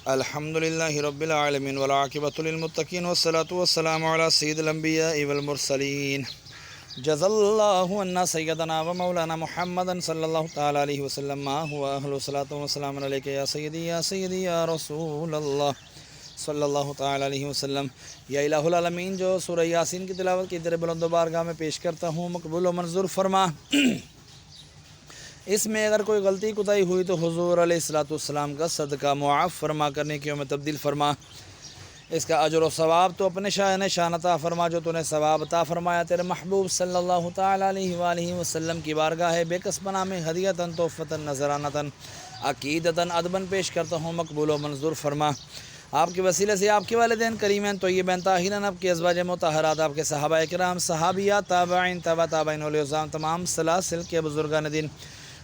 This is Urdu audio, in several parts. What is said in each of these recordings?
الحمدللہ رب العالمین والعاقبۃ للمتقین والصلاة والسلام علی سید الانبیاء والمرسلین جزا اللہ عنا سیدنا و مولانا محمد صلی اللہ تعالی علیہ وسلم ما هو اہل الصلاۃ والسلام علیک یا سیدی یا رسول اللہ صلی اللہ تعالی علیہ وسلم۔ یا الہ العالمین، جو سورہ یاسین کی تلاوت کی تیرے بلند و بارگاہ میں پیش کرتا ہوں، مقبول و منظور فرما۔ اس میں اگر کوئی غلطی کوتاہی ہوئی تو حضور علیہ الصلوۃ والسلام کا صدقہ معاف فرما کرنے کیوں میں تبدیل فرما۔ اس کا اجر و ثواب تو اپنے شان عطا فرما جو تو نے ثواب عطا فرمایا تیرے محبوب صلی اللہ تعالی علیہ وآلہ وسلم کی بارگاہ ہے بے کسبنا میں ہدیتاً تحفتاً نذرانتاً عقیدتاً ادباً پیش کرتا ہوں، مقبول و منظور فرما۔ آپ کے وسیلے سے آپ کے والدین کریمین طیبین طاہرین، آپ کے ازواج مطہرات، آپ کے صحابہ کرام، صحابیات، تابعین، تبع تابعین، اولیاء العظام، تمام سلاسل کے بزرگان دین،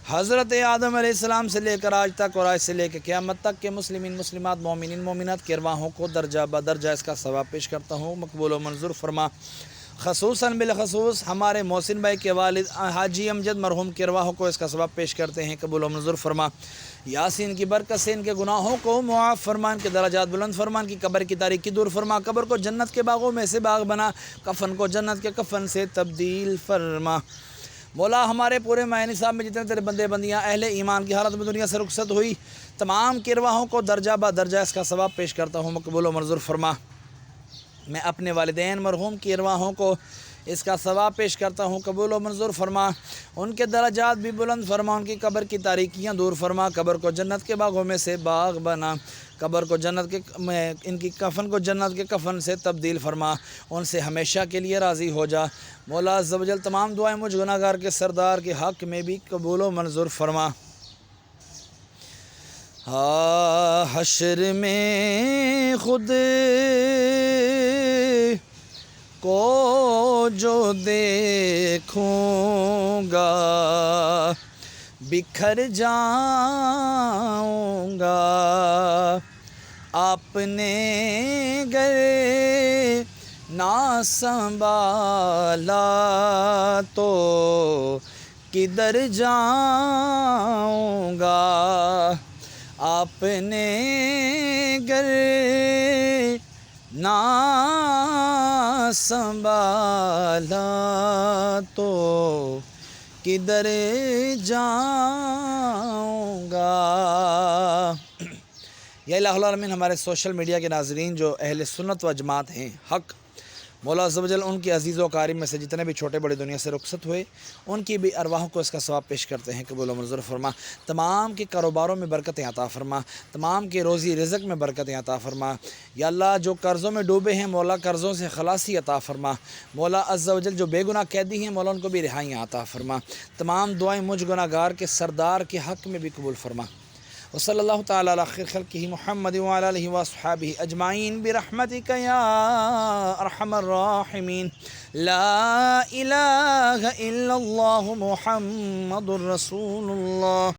حضرت آدم علیہ السلام سے لے کر آج تک اور آج سے لے کے قیامت تک کے مسلمین مسلمات مومنین مومنات کے ارواحوں کو درجہ بدرجہ اس کا ثواب پیش کرتا ہوں، مقبول و منظور فرما۔ خصوصاً بالخصوص ہمارے محسن بھائی کے والد حاجی امجد مرحوم کے ارواحوں کو اس کا ثواب پیش کرتے ہیں، قبول و منظور فرما۔ یاسین کی برکت سے ان کے گناہوں کو معاف فرما، ان کے درجات بلند فرما، ان کی قبر کی تاریکی دور فرما، قبر کو جنت کے باغوں میں سے باغ بنا، کفن کو جنت کے کفن سے تبدیل فرما۔ مولا، ہمارے پورے ماہ نصاب میں جتنے تیرے بندے بندیاں اہل ایمان کی حالت میں دنیا سے رخصت ہوئی، تمام کی ارواحوں کو درجہ بدرجہ اس کا ثواب پیش کرتا ہوں، مقبول و منظور فرما۔ میں اپنے والدین مرحوم کی ارواحوں کو اس کا ثواب پیش کرتا ہوں، قبول و منظور فرما۔ ان کے درجات بھی بلند فرما، ان کی قبر کی تاریکیاں دور فرما، قبر کو جنت کے باغوں میں سے باغ بنا، قبر کو جنت کے ان کی کفن کو جنت کے کفن سے تبدیل فرما، ان سے ہمیشہ کے لیے راضی ہو جا۔ مولا عز و جل تمام دعائیں مجھ گناہ گار کے سردار کے حق میں بھی قبول و منظور فرما۔ حشر میں خود کو جو دیکھوں گا بکھر جاؤں گا، آپ نے گر نہ سنبھالا تو کدھر جاؤں گا، آپ نے گر نہ سنبھالا تو کدھر جاؤں گا۔ یا الہ العالمین، ہمارے سوشل میڈیا کے ناظرین جو اہل سنت و جماعت ہیں حق، مولا عز و جل ان کی عزیز و قارب میں سے جتنے بھی چھوٹے بڑے دنیا سے رخصت ہوئے ان کی بھی ارواحوں کو اس کا ثواب پیش کرتے ہیں، قبول و منظور فرما۔ تمام کے کاروباروں میں برکتیں عطا فرما، تمام کے روزی رزق میں برکتیں عطا فرما۔ یا اللہ، جو قرضوں میں ڈوبے ہیں مولا قرضوں سے خلاصی عطا فرما۔ مولا عز و جل جو بے گناہ قیدی ہیں مولا ان کو بھی رہائیاں عطا فرما۔ تمام دعائیں مجھ گناہ گار کے سردار کے حق میں بھی قبول فرما۔ وصلی اللہ تعالی علی خیر خلقہ محمد وعلی آلہ واصحابہ اجمعین برحمتک یا ارحم الراحمین۔ لا الہ الا اللہ محمد رسول اللہ۔